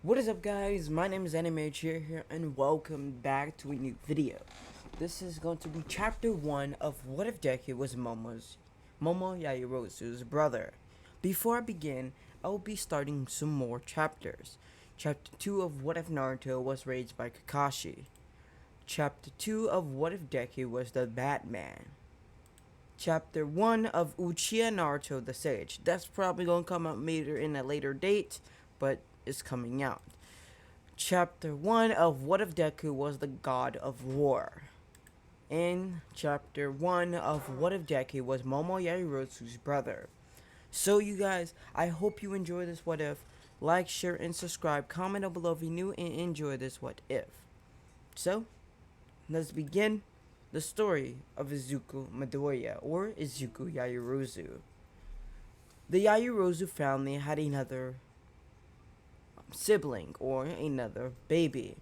What is up, guys? My name is Anime here and welcome back to a new video. This is going to be chapter 1 of What If Deku was Momo Yaoyorozu's brother. Before I begin, I will be starting some more chapters. Chapter 2 of What If Naruto was raised by Kakashi. Chapter 2 of What If Deku was the Batman. Chapter 1 of Uchiha Naruto the Sage. That's probably going to come out later in a later date, but it's coming out. Chapter 1 of What If Deku was the God of War. In Chapter 1 of What If Deku was Momo Yaoyorozu's brother. So you guys, I hope you enjoy this What If. Like, share, and subscribe. Comment down below if you're new and enjoy this What If. So, let's begin the story of Izuku Midoriya, or Izuku Yaoyorozu. The Yaoyorozu family had another sibling, or another baby.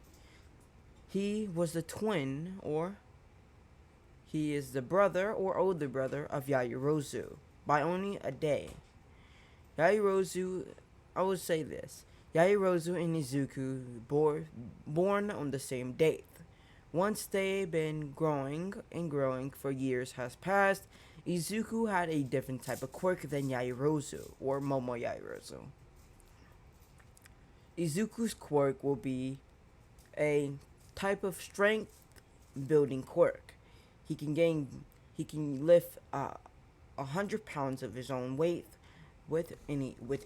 He was the twin, or he is the brother or older brother of Yaoyorozu by only a day. Yaoyorozu, I will say this, Yaoyorozu and Izuku born on the same date. Once they've been growing and growing for years has passed, Izuku had a different type of quirk than Yaoyorozu, or Momo Yaoyorozu. Izuku's quirk will be a type of strength building quirk. He can lift 100 pounds of his own weight with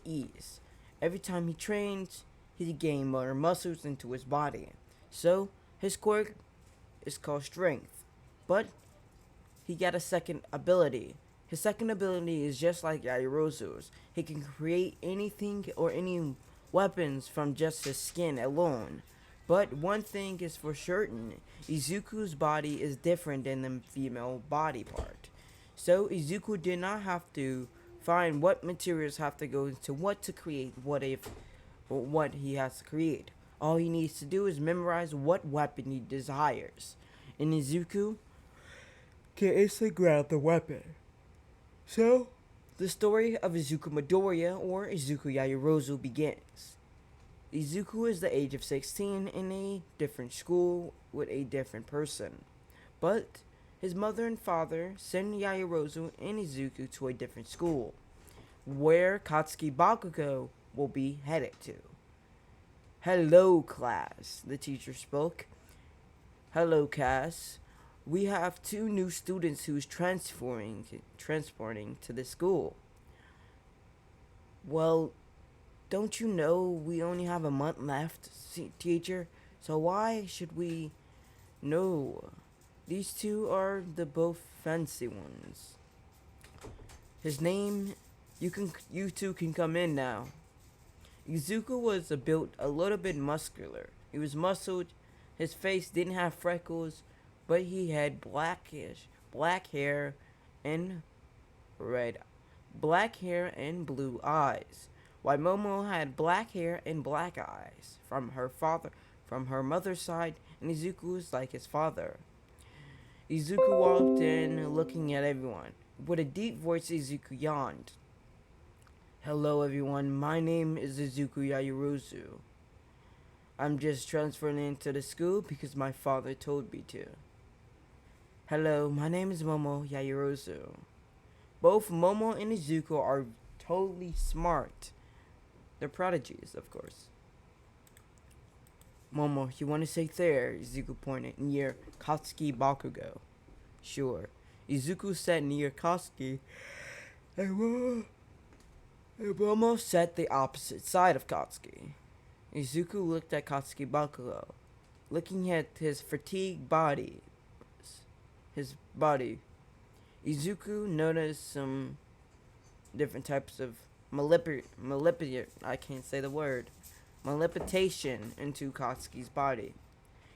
ease. Every time he trains, he gains more muscles into his body. So his quirk is called strength. But he got a second ability. His second ability is just like Yaoyorozu's. He can create anything or any weapons from just his skin alone. But one thing is for certain, Izuku's body is different than the female body part. So Izuku did not have to find what materials have to go into what to create what he has to create. All he needs to do is memorize what weapon he desires. And Izuku can instantly grab the weapon. So, the story of Izuku Midoriya, or Izuku Yaoyorozu, begins. Izuku is the age of 16 in a different school with a different person. But his mother and father send Yaoyorozu and Izuku to a different school, where Katsuki Bakugo will be headed to. Hello, class, the teacher spoke. Hello, Cass. We have 2 new students who's transporting to the school. Well, don't you know we only have a month left, teacher? So why should we know? These 2 are the both fancy ones. His name, you 2 can come in now. Izuku was built a little bit muscular. He was muscled. His face didn't have freckles, but he had black hair and blue eyes. While Momo had black hair and black eyes from her mother's side, and Izuku was like his father. Izuku walked in, looking at everyone. With a deep voice, Izuku yawned. Hello, everyone. My name is Izuku Yaoyorozu. I'm just transferring into the school because my father told me to. Hello, my name is Momo Yaoyorozu. Both Momo and Izuku are totally smart. They're prodigies, of course. Momo, you want to sit there? Izuku pointed near Katsuki Bakugo. Sure. Izuku sat near Katsuki, and Momo sat the opposite side of Katsuki. Izuku looked at Katsuki Bakugo, looking at his fatigued body. Izuku noticed some different types of mallepitation into Katsuki's body.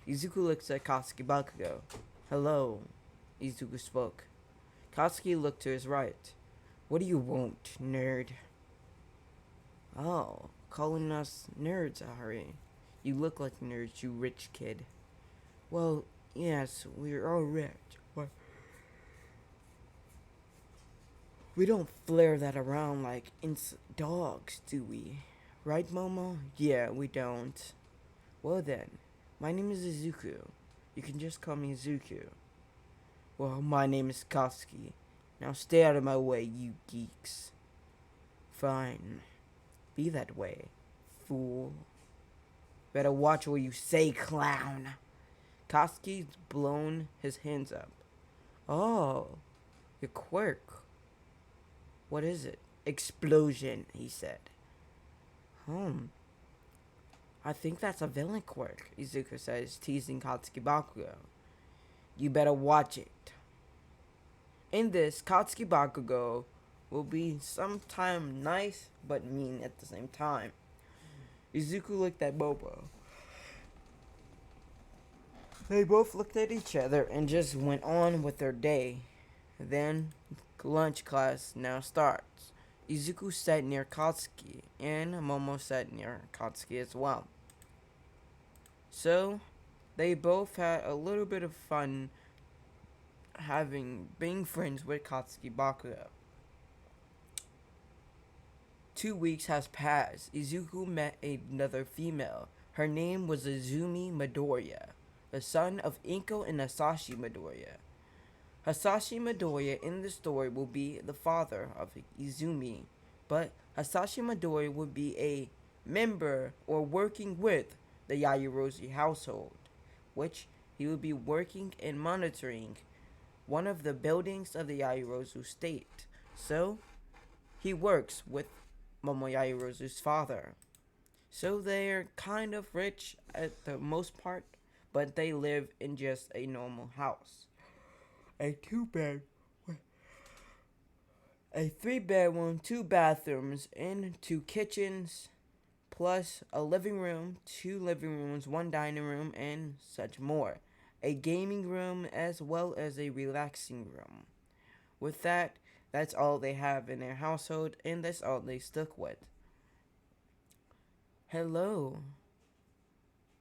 Izuku looked at Katsuki Bakugo. Hello, Izuku spoke. Katsuki looked to his right. What do you want, nerd? Oh, calling us nerds, Ari. You look like nerds, you rich kid. Well, yes, we're all rich, but we don't flare that around like dogs, do we? Right, Momo? Yeah, we don't. Well then, my name is Izuku. You can just call me Izuku. Well, my name is Katsuki. Now stay out of my way, you geeks. Fine. Be that way, fool. Better watch what you say, clown. Katsuki's blown his hands up. Oh, your quirk. What is it? Explosion, he said. I think that's a villain quirk, Izuku says, teasing Katsuki Bakugo. You better watch it. In this, Katsuki Bakugo will be sometime nice but mean at the same time. Izuku looked at Momo. They both looked at each other and just went on with their day. Then, lunch class now starts. Izuku sat near Katsuki, and Momo sat near Katsuki as well. So, they both had a little bit of fun being friends with Katsuki Bakugo. 2 weeks has passed. Izuku met another female. Her name was Izumi Midoriya, the son of Inko and Hasashi Midoriya. Hasashi Midoriya in the story will be the father of Izumi, but Hasashi Midoriya will be a member or working with the yaoyorozu household, which he will be working and monitoring one of the buildings of the yaoyorozu state. So, he works with Momo Yaoyorozu's father. So they're kind of rich at the most part, but they live in just a normal house. A 3-bedroom, 2 bathrooms, and 2 kitchens, plus a living room, 2 living rooms, 1 dining room, and such more. A gaming room as well as a relaxing room. With that, that's all they have in their household, and that's all they stuck with. Hello.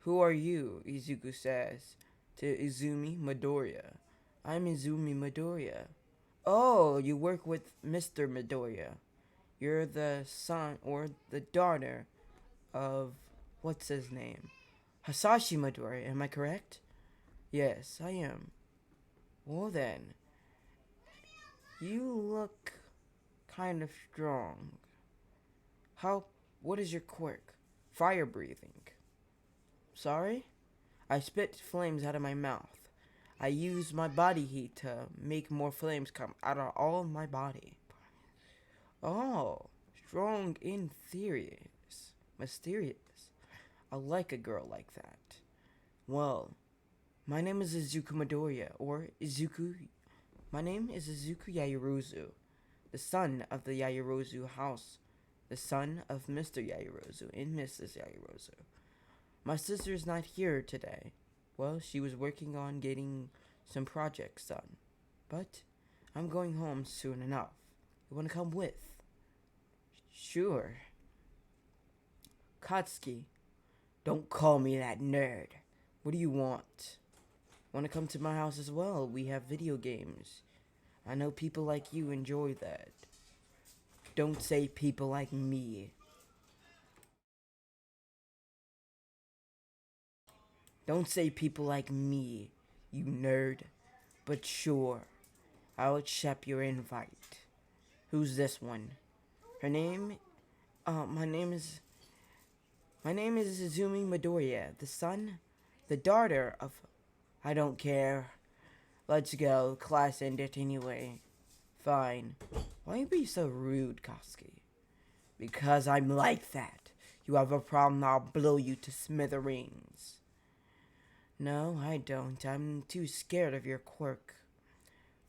Who are you? Izuku says to Izumi Midoriya. I'm Izumi Midoriya. Oh, you work with Mr. Midoriya. You're the son or the daughter of, what's his name? Hasashi Midoriya, am I correct? Yes, I am. Well then, you look kind of strong. What is your quirk? Fire breathing. Sorry? I spit flames out of my mouth. I use my body heat to make more flames come out of all of my body. Oh, strong and mysterious. I like a girl like that. Well, my name is Izuku Midoriya, or Izuku. My name is Izuku Yaoyorozu, the son of the Yaoyorozu house, the son of Mr. Yaoyorozu and Mrs. Yaoyorozu. My sister is not here today. Well, she was working on getting some projects done. But I'm going home soon enough. You want to come with? Sure. Katsuki, don't call me that nerd. What do you want? Want to come to my house as well? We have video games. I know people like you enjoy that. Don't say people like me. Don't say people like me, you nerd. But sure, I'll accept your invite. Who's this one? Her name? My name is Izumi Midoriya, the daughter of... I don't care. Let's go. Class ended anyway. Fine. Why you be so rude, Katsuki? Because I'm like that. You have a problem, I'll blow you to smithereens. No, I don't. I'm too scared of your quirk.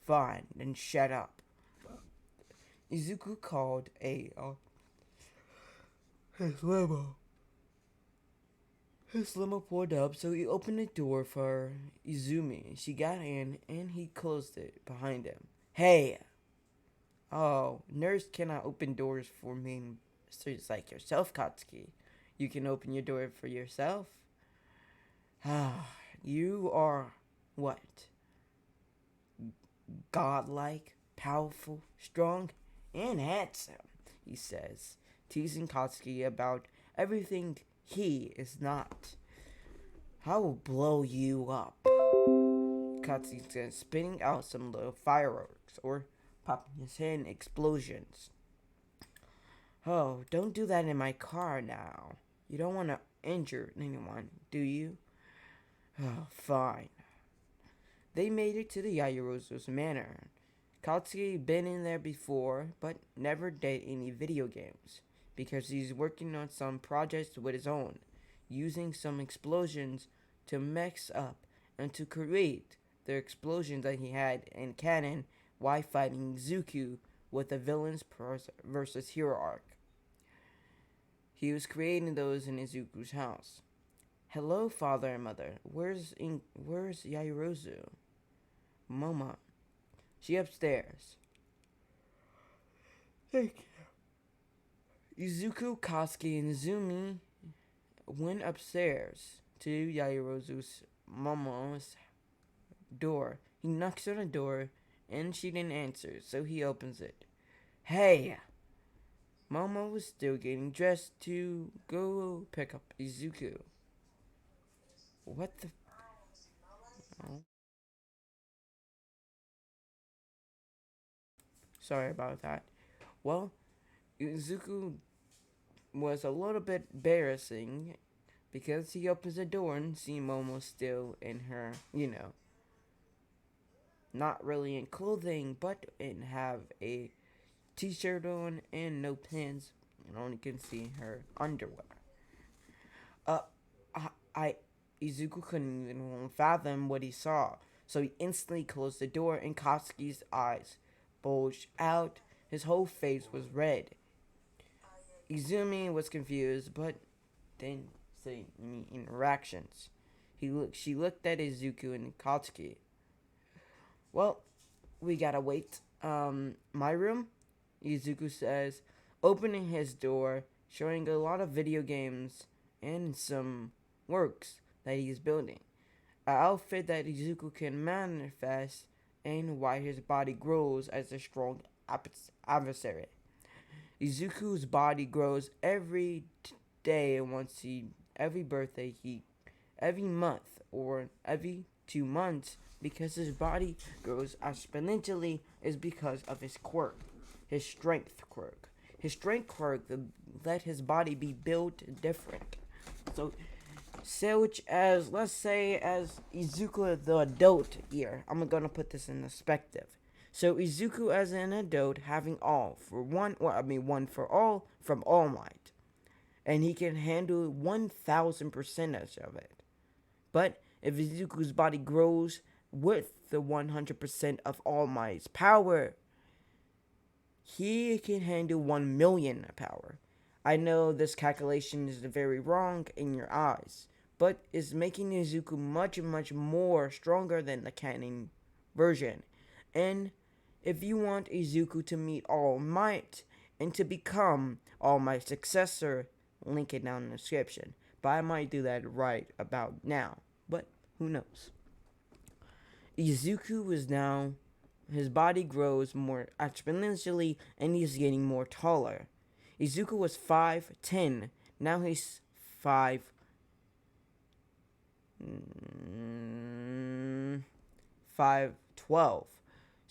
Fine, then shut up. Izuku called his limo. His limo pulled up, so he opened the door for Izumi. She got in, and he closed it behind him. Hey! Oh, nerds cannot open doors for mean streets like yourself, Katsuki. You can open your door for yourself. Ah, you are what? Godlike, powerful, strong, and handsome, he says, teasing Katsuki about everything he is not. I will blow you up. Katsu's spitting out some little fireworks or popping his head in explosions. Oh, don't do that in my car now. You don't want to injure anyone, do you? Oh, fine. They made it to the yaoyorozu's manor. Katsuki been in there before, but never did any video games, because he's working on some projects with his own, using some explosions to mix up and to create the explosions that he had in canon while fighting Izuku with the villains versus hero arc. He was creating those in Izuku's house. Hello, father and mother. Where's yaoyorozu? Momo. She upstairs. Thank you. Izuku, Katsuki, and Izumi went upstairs to yaoyorozu's Momo's door. He knocks on the door, and she didn't answer, so he opens it. Hey! Momo was still getting dressed to go pick up Izuku. What the... Oh. Sorry about that. Well, Izuku was a little bit embarrassing because he opens the door and sees Momo still in her, not really in clothing, but in have a t-shirt on and no pants, and only can see her underwear. Uh, I Izuku couldn't even fathom what he saw, so he instantly closed the door, and Katsuki's eyes bulged out. His whole face was red. Izumi was confused, but didn't say any interactions. She looked at Izuku and Katsuki. Well, we gotta wait. My room? Izuku says, opening his door, showing a lot of video games and some works that he's building. An outfit that Izuku can manifest and why his body grows as a strong adversary. Izuku's body grows every day every birthday, every month, or every 2 months, because his body grows exponentially is because of his quirk, his strength quirk. His strength quirk let his body be built different. So which as, let's say, as Izuku the adult here, I'm gonna put this in perspective. So Izuku as an adult having one for all from All Might. And he can handle 1000% of it. But if Izuku's body grows with the 100% of All Might's power, he can handle 1 million power. I know this calculation is very wrong in your eyes, but is making Izuku much, much more stronger than the canon version. And if you want Izuku to meet All Might and to become All Might's successor, link it down in the description. But I might do that right about now, but who knows. Izuku is now, his body grows more exponentially and he's getting more taller. Izuku was 5'10", now he's 5'12".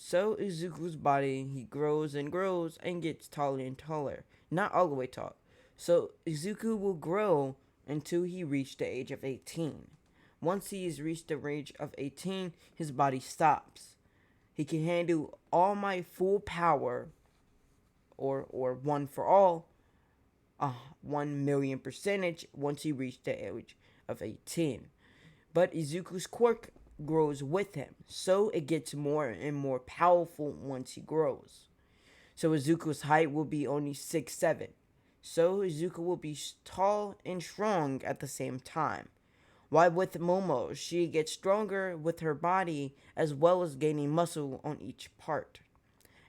So Izuku's body, he grows and grows and gets taller and taller. Not all the way tall. So Izuku will grow until he reached the age of 18. Once he has reached the age of 18, his body stops. He can handle all my full power, or one for all, 1 million percentage once he reached the age of 18. But Izuku's quirk grows with him, so it gets more and more powerful once he grows. So Izuku's height will be only 6'7". So Izuku will be tall and strong at the same time. While with Momo, she gets stronger with her body as well as gaining muscle on each part.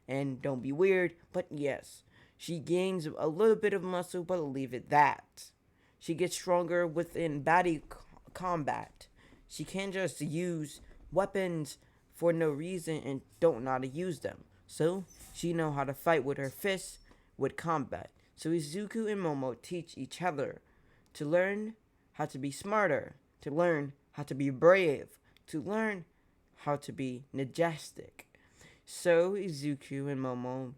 And don't be weird, but yes, she gains a little bit of muscle, but I'll leave it that. She gets stronger within body combat. She can't just use weapons for no reason and don't know how to use them. So she know how to fight with her fists with combat. So Izuku and Momo teach each other to learn how to be smarter, to learn how to be brave, to learn how to be majestic. So Izuku and Momo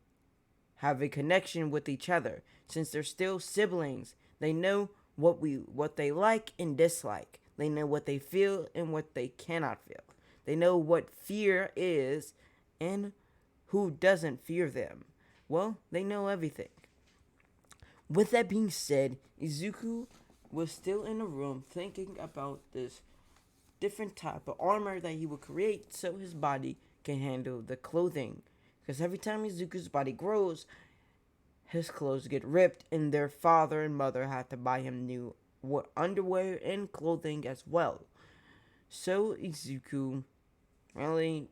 have a connection with each other. Since they're still siblings, they know what they like and dislike. They know what they feel and what they cannot feel. They know what fear is and who doesn't fear them. Well, they know everything. With that being said, Izuku was still in the room thinking about this different type of armor that he would create so his body can handle the clothing. Because every time Izuku's body grows, his clothes get ripped, and their father and mother had to buy him new underwear and clothing as well. So Izuku really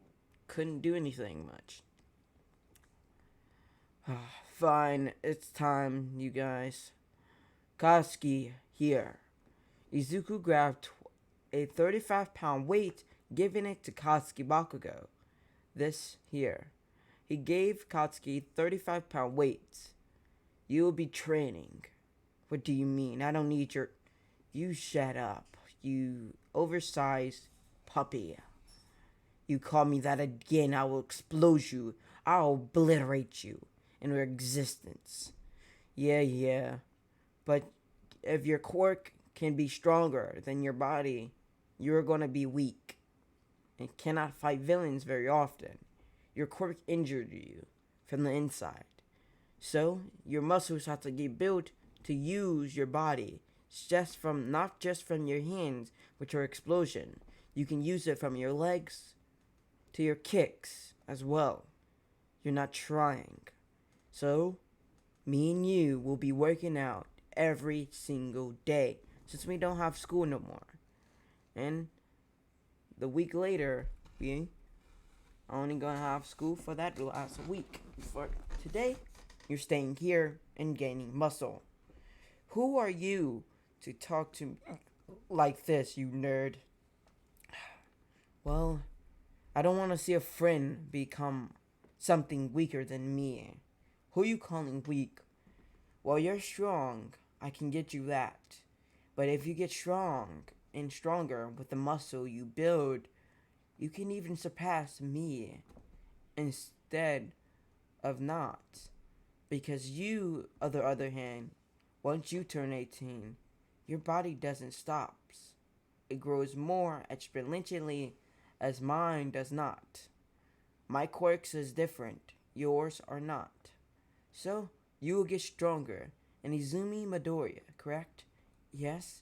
couldn't do anything much. Fine, it's time, you guys. Katsuki here. Izuku grabbed a 35-pound weight, giving it to Katsuki Bakugo. This here. He gave Katsuki 35-pound weights. You will be training. What do you mean? I don't need your... You shut up, you oversized puppy. You call me that again, I will explode you. I'll obliterate you in your existence. Yeah. But if your quirk can be stronger than your body, you're gonna be weak and cannot fight villains very often. Your quirk injured you from the inside. So your muscles have to get built to use your body. Not just from your hands, with your explosion. You can use it from your legs to your kicks as well. You're not trying. So, me and you will be working out every single day since we don't have school no more. And the week later, we only gonna have school for that last week. For today, you're staying here and gaining muscle. Who are you to talk to me like this, you nerd? Well, I don't want to see a friend become something weaker than me. Who are you calling weak? Well, you're strong. I can get you that. But if you get strong and stronger with the muscle you build, you can even surpass me instead of not. Because you, on the other hand, once you turn 18, your body doesn't stop. It grows more exponentially as mine does not. My quirks is different. Yours are not. So, you will get stronger. And Izumi Midoriya, correct? Yes?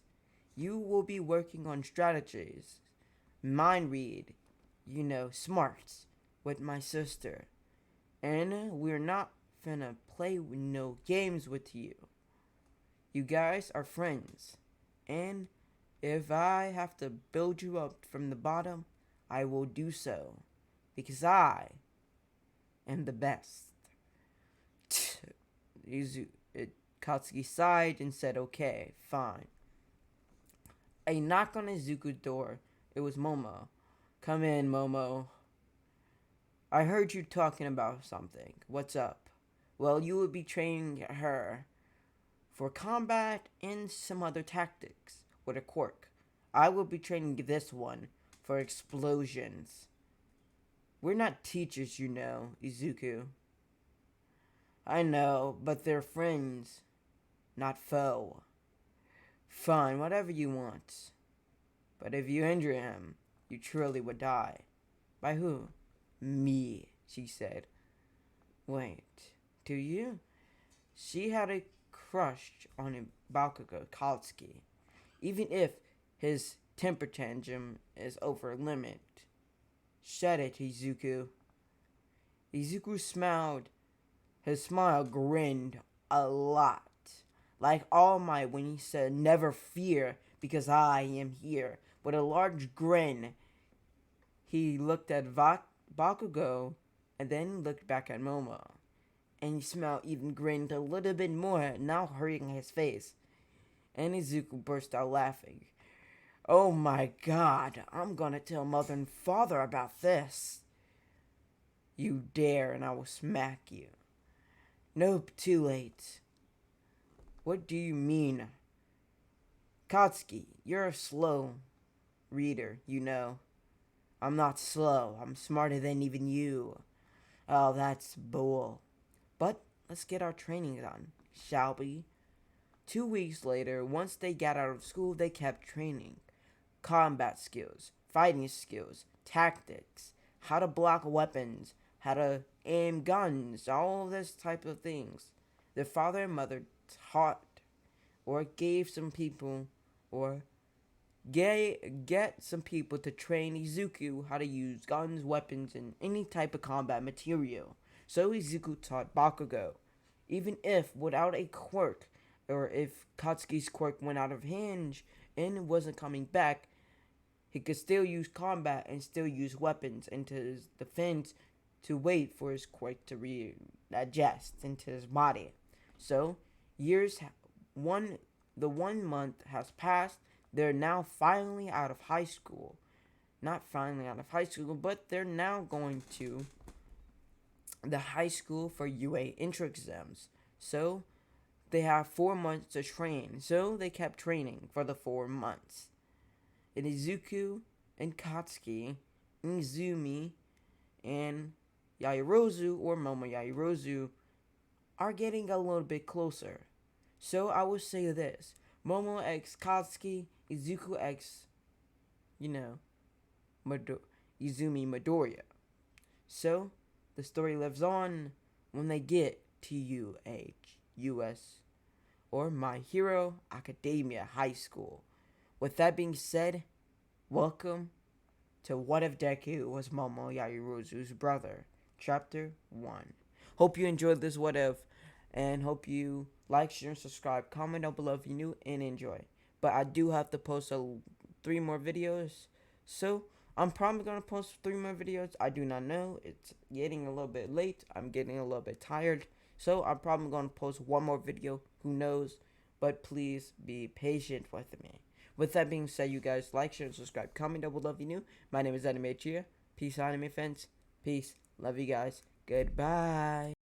You will be working on strategies. Mind read. Smarts. With my sister. And we're not finna play no games with you. You guys are friends. And if I have to build you up from the bottom, I will do so. Because I am the best. Katsuki sighed and said, okay, fine. A knock on Izuku's door. It was Momo. Come in, Momo. I heard you talking about something. What's up? Well, you will be training her for combat and some other tactics with a quirk. I will be training this one for explosions. We're not teachers, Izuku. I know, but they're friends, not foe. Fine, whatever you want. But if you injure him, you truly would die. By who? Me, she said. Wait, do you? She had a crush on a Bakugo Katsuki, even if his temper tantrum is over limit. Shut it, Izuku. Izuku smiled. His smile grinned a lot. Like All Might when he said, never fear, because I am here. With a large grin, he looked at Bakugo, and then looked back at Momo. And he smiled even grinned a little bit more, now hurrying his face. And Izuku burst out laughing. Oh my god, I'm gonna tell mother and father about this. You dare and I will smack you. Nope, too late. What do you mean? Katsuki, you're a slow reader, you know. I'm not slow. I'm smarter than even you. Oh, that's bull. But let's get our training done, shall we? 2 weeks later, once they got out of school, they kept training. Combat skills, fighting skills, tactics, how to block weapons, how to aim guns, all this type of things. Their father and mother taught or gave some people or get some people to train Izuku how to use guns, weapons, and any type of combat material. So Izuku taught Bakugo, even if without a quirk, or if Katsuki's quirk went out of hinge and wasn't coming back, he could still use combat and still use weapons into his defense to wait for his quirk to readjust into his body. So years one the 1 month has passed. They're now finally out of high school. Not finally out of high school, but they're now going to the high school for UA intro exams. So they have 4 months to train. So they kept training for the 4 months. And Izuku and Katsuki, Izumi, and yaoyorozu or Momo yaoyorozu are getting a little bit closer. So I would say this: Momo x Katsuki, Izuku x, you know, Izumi Midoriya. So the story lives on when they get to US or My Hero Academia High School. With that being said, welcome to What If Deku Was Momo yaoyorozu's brother, Chapter 1. Hope you enjoyed this What If, and hope you like, share, and subscribe. Comment down below if you're new, and enjoy. But I do have to post 3 more videos, so I'm probably going to post 3 more videos. I do not know. It's getting a little bit late. I'm getting a little bit tired, so I'm probably going to post 1 more video. Who knows? But please be patient with me. With that being said, you guys, like, share, and subscribe. Comment down below if you're new. My name is Uchiha. Peace, anime fans. Peace. Love you guys. Goodbye.